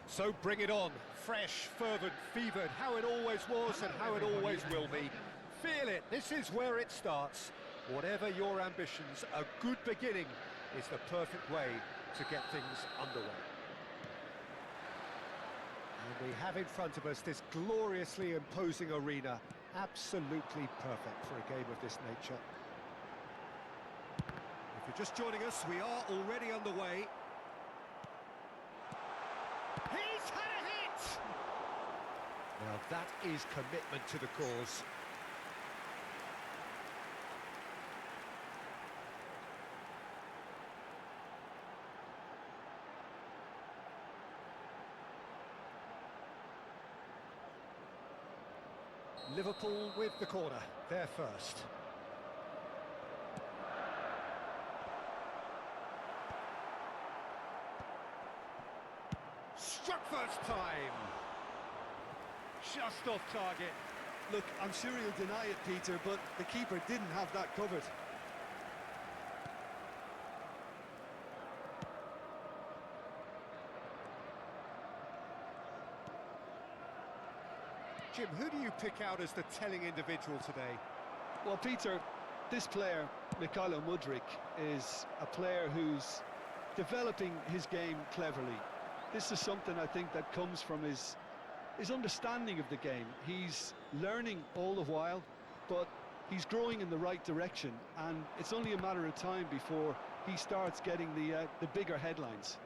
So bring it on, fresh, fervent, fevered, how it always was and how it always will be. Feel it, this is where it starts. Whatever your ambitions, a good beginning is the perfect way to get things underway. And we have in front of us this gloriously imposing arena, absolutely perfect for a game of this nature. If you're just joining us, we are already underway. He's had a hit! Now that is commitment to the cause. Liverpool with the corner, they're first. Struck first time. Just off target. Look, I'm sure he'll deny it, Peter, but the keeper didn't have that covered. Jim, who do you pick out as the telling individual today? Well, Peter, this player, Mykhailo Mudryk, is a player who's developing his game cleverly. This is something I think that comes from his understanding of the game. He's learning all the while, but he's growing in the right direction, and it's only a matter of time before he starts getting the bigger headlines.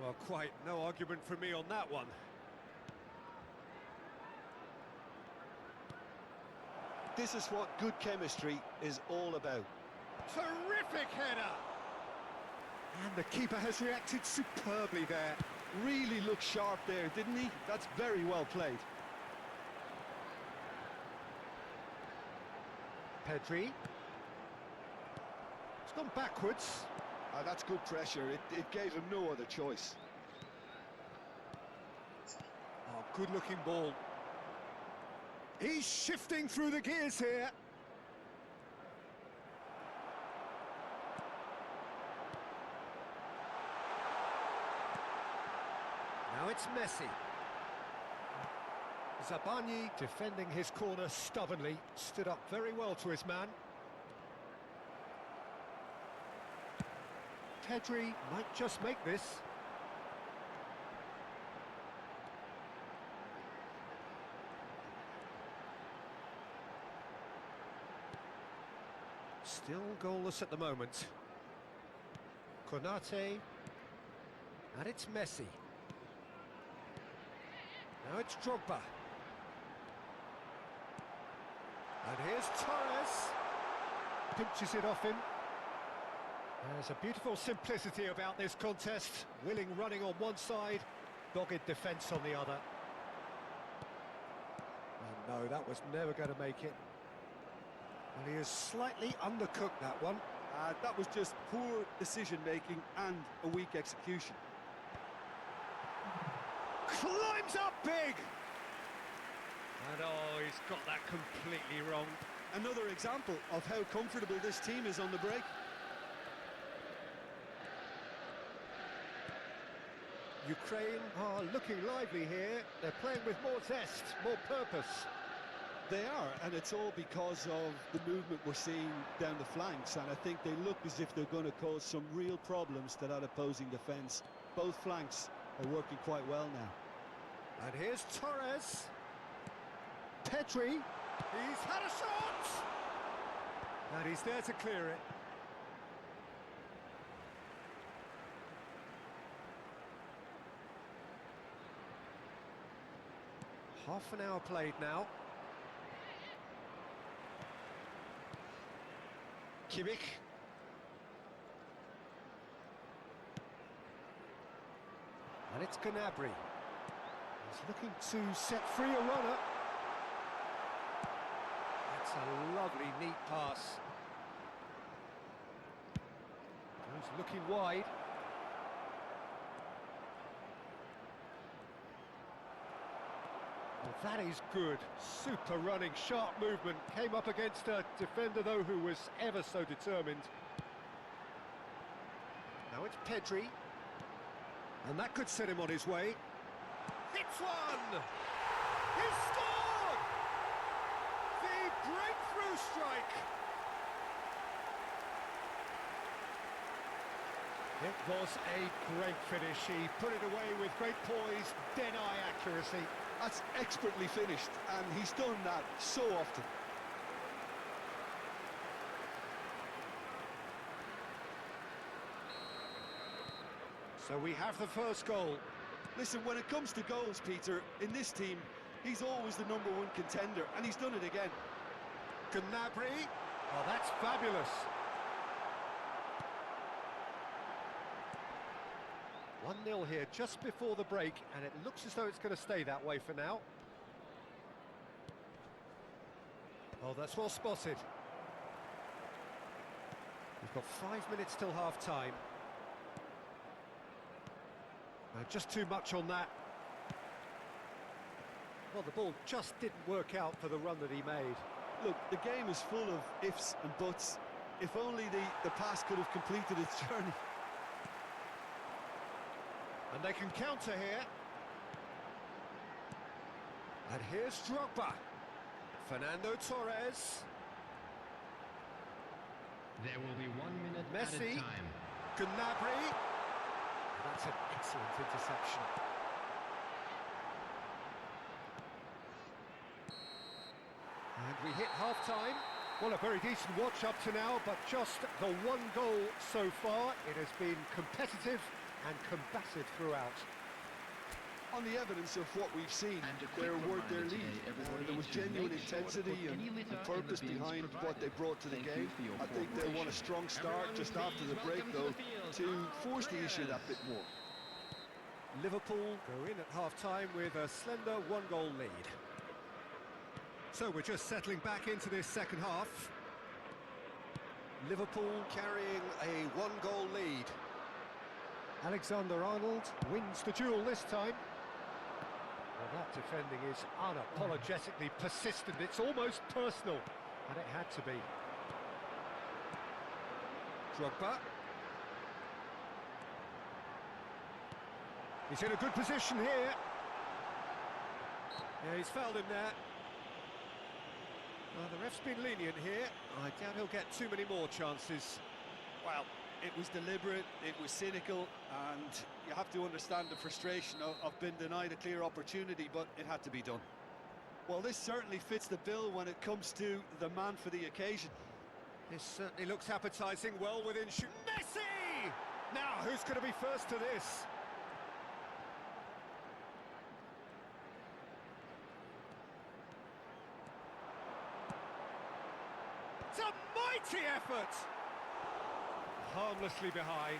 Well, quite no argument from me on that one. This is what good chemistry is all about. Terrific header! And the keeper has reacted superbly there. Really looked sharp there, didn't he? That's very well played. PEDRI. It's gone backwards. That's good pressure. It gave him no other choice. Oh, good-looking ball. He's shifting through the gears here. Now it's Messi. Zabani defending his corner stubbornly, stood up very well to his man. PEDRI might just make this. Still goalless at the moment. KONATE. And it's Messi. Now it's Drogba. And here's Torres. Pinches it off him. There's a beautiful simplicity about this contest. Willing running on one side, dogged defence on the other. Oh no, that was never going to make it. Well, he has slightly undercooked that one. That was just poor decision-making and a weak execution. Climbs up big! And oh, he's got that completely wrong. Another example of how comfortable this team is on the break. Ukraine are looking lively here. They're playing with more zest, more purpose. They are, and it's all because of the movement we're seeing down the flanks, and I think they look as if they're going to cause some real problems to that opposing defence. Both flanks are working quite well now. And here's Torres. PEDRI. He's had a shot! And he's there to clear it. Half an hour played now. KIMMICH. And it's Gnabry. He's looking to set free a runner. That's a lovely, neat pass. Goes looking wide. Well, that is good. Super running, sharp movement. Came up against a defender, though, who was ever so determined. Now it's PEDRI. And that could set him on his way. Hits one! He scored! The breakthrough strike! It was a great finish. He put it away with great poise, dead-eye accuracy. That's expertly finished, and he's done that so often. So we have the first goal. Listen, when it comes to goals, Peter, in this team, he's always the #1 contender, and he's done it again. Gnabry. Oh, that's fabulous. 1-0 here just before the break, and it looks as though it's going to stay that way for now. Oh, that's well spotted. We've got 5 minutes till half-time. Just too much on that. Well, the ball just didn't work out for the run that he made. Look, the game is full of ifs and buts. If only the pass could have completed its journey. And they can counter here. And here's Drogba. Fernando Torres. There will be 1 minute Messi. at a time. Gnabry. That's an excellent interception. And we hit half-time. Well, a very decent watch up to now, but just the 1 goal so far. It has been competitive and combative throughout. On the evidence of what we've seen, they're worth their lead. There was genuine intensity and purpose behind what they brought to the game. I think they want a strong start just after the break, though, to force the issue that bit more. Liverpool go in at half-time with a slender 1-goal lead. So we're just settling back into this second half. Liverpool carrying a 1-goal lead. Alexander-Arnold wins the duel this time. Well, that defending is unapologetically persistent. It's almost personal, and it had to be. Drogba. He's in a good position here. Yeah, he's fouled him there. Well, the ref's been lenient here. I doubt he'll get too many more chances. Well, it was deliberate, it was cynical, and you have to understand the frustration of being denied a clear opportunity, but it had to be done. Well, this certainly fits the bill when it comes to the man for the occasion. This certainly looks appetising, well within shoot. Messi! Now, who's going to be first to this? It's a mighty effort! Harmlessly behind.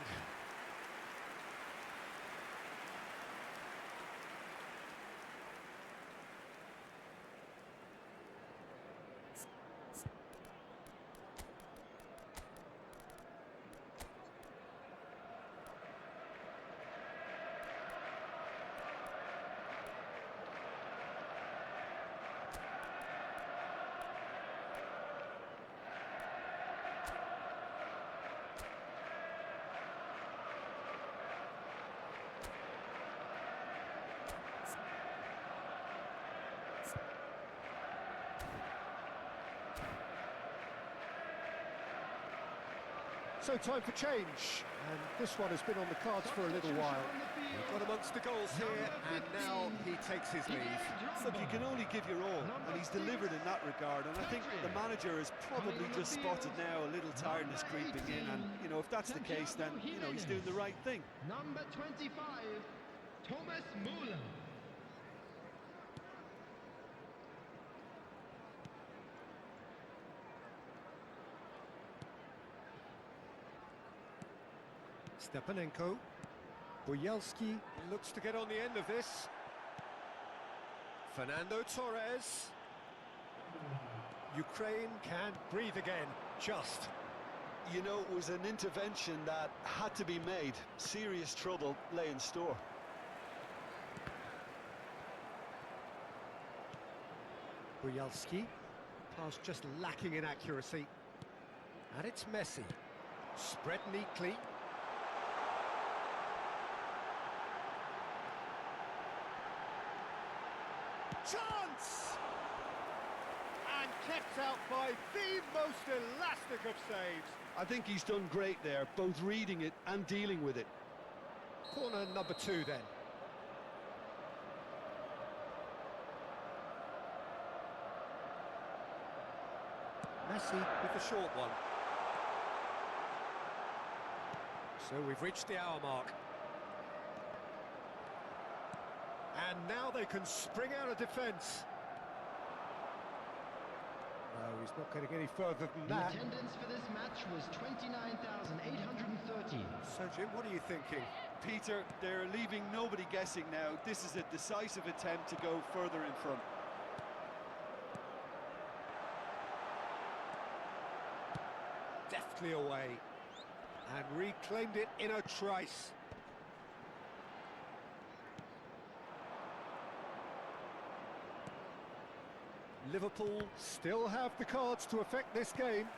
So time for change, and this one has been on the cards for a little while. We've got amongst the goals here, and now he takes his leave. Look, you can only give your all, and he's delivered in that regard, and I think the manager has probably just spotted now a little tiredness creeping in, and, you know, if that's the case, then, you know, he's doing the right thing. Number 25, Thomas Müller. Stepanenko. Boyelski looks to get on the end of this. Fernando Torres. Ukraine can breathe again, just. You know, it was an intervention that had to be made. Serious trouble lay in store. Boyelski. Pass just lacking in accuracy. And it's Messi. Spread neatly. chance! And kept out by the most elastic of saves. I think he's done great there, both reading it and dealing with it. Corner number 2 then. Messi with the short one. So we've reached the hour mark. And now they can spring out of defence. No, he's not getting any further than The that. attendance for this match was 29,830. So, Jim, what are you thinking? Peter, they're leaving nobody guessing now. This is a decisive attempt to go further in front. Deftly away. And reclaimed it in a trice. Liverpool still have the cards to affect this game.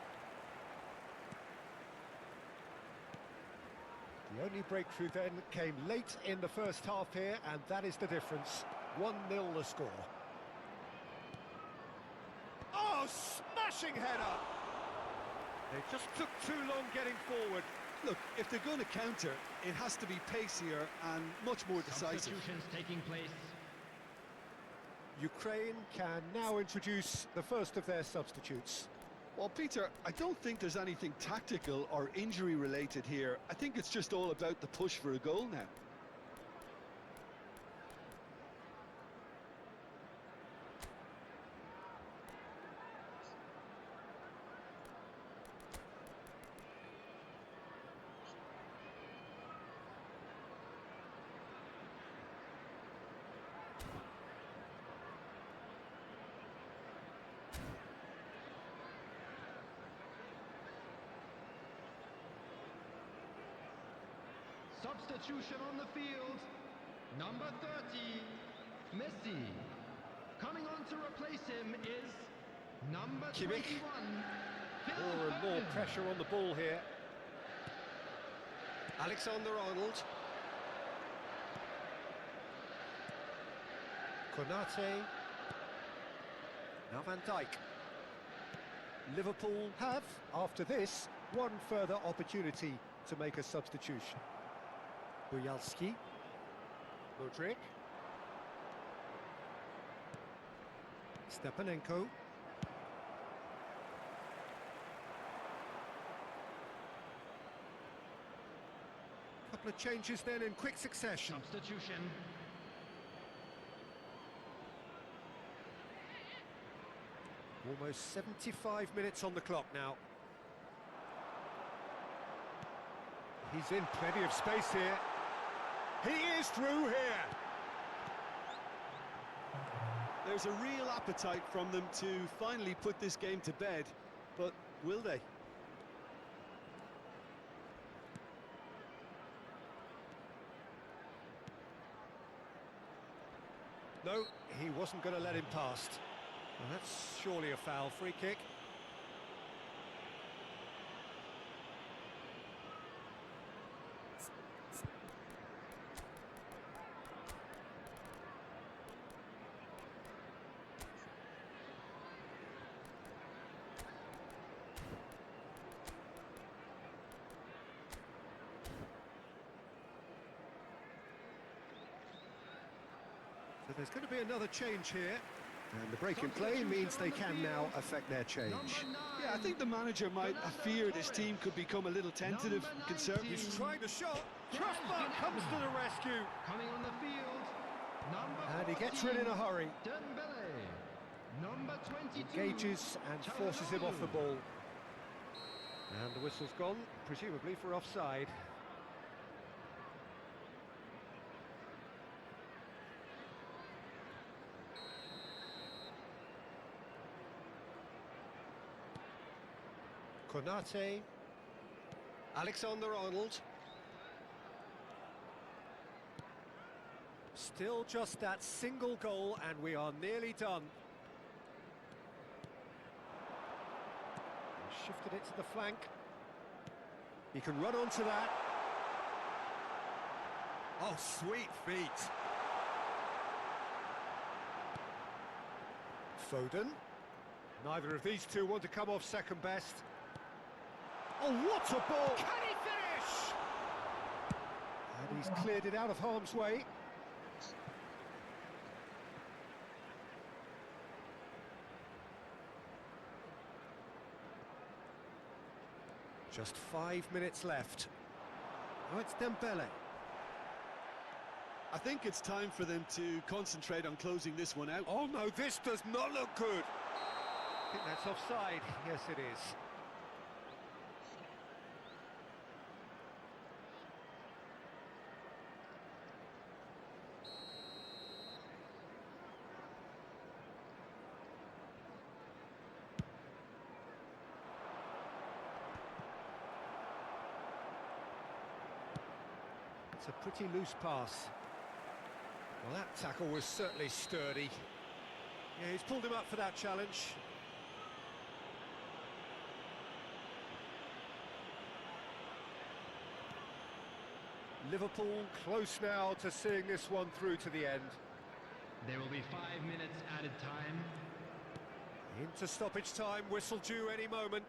The only breakthrough then came late in the first half here, and that is the difference. 1-0 the score. Oh, smashing header! They just took too long getting forward. Look, if they're going to counter, it has to be pacier and much more decisive. Substitutions taking place. Ukraine can now introduce the first of their substitutes. Well, Peter, I don't think there's anything tactical or injury related here. I think it's just all about the push for a goal now. Substitution on the field. Number 30, Messi. Coming on to replace him is number KIMMICH. 21. More and more pressure on the ball here. ALEXANDER-ARNOLD. KONATE. Now Van Dijk. Liverpool have, after this, one further opportunity to make a substitution. Bujalski. Modric. Stepanenko. Couple of changes then in quick succession. Substitution. Almost 75 minutes on the clock now. He's in plenty of space here. He is through here. There's a real appetite from them to finally put this game to bed, but will they? No, he wasn't going to let him past. Well, that's surely a foul. Free kick. So there's going to be another change here. And the break in play means they can now affect their change. Yeah, I think the manager might have feared his team could become a little tentative and conservative. He's trying to shot. Crossbar comes to the rescue. Coming on the field. Number And he gets rid in a hurry. Dembele. Number 22. Engages and forces him off the ball. And the whistle's gone, presumably for offside. KONATE. ALEXANDER-ARNOLD. Still just that single goal and we are nearly done. He shifted it to the flank. He can run onto that. Oh, sweet feet. Foden. Neither of these two want to come off second best. Oh, what a ball! Can he finish? And he's cleared it out of harm's way. Just 5 minutes left. Oh, it's Dembele. I think it's time for them to concentrate on closing this one out. Oh no, this does not look good. I think that's offside. Yes, it is. It's a pretty loose pass. Well, that tackle was certainly sturdy. Yeah, he's pulled him up for that challenge. Liverpool close now to seeing this one through to the end. There will be 5 minutes added time. Into stoppage time, whistle due any moment.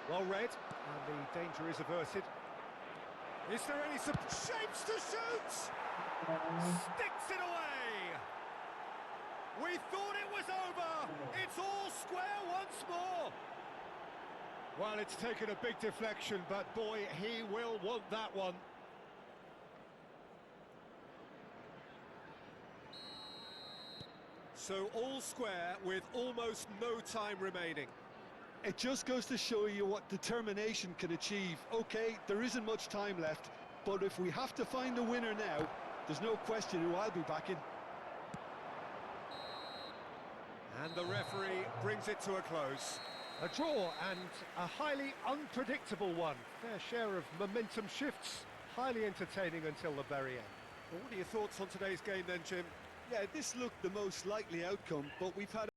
Well read, and the danger is averted. Is there any shapes to shoot? Sticks it away! We thought it was over! It's all square once more! Well, it's taken a big deflection, but boy, he will want that one. So all square with almost no time remaining. It just goes to show you what determination can achieve. Okay, there isn't much time left, but if we have to find a winner now, there's no question who I'll be backing. And the referee brings it to a close. A draw and a highly unpredictable one. Fair share of momentum shifts. Highly entertaining until the very end. Well, what are your thoughts on today's game then, Jim? Yeah, this looked the most likely outcome, but we've had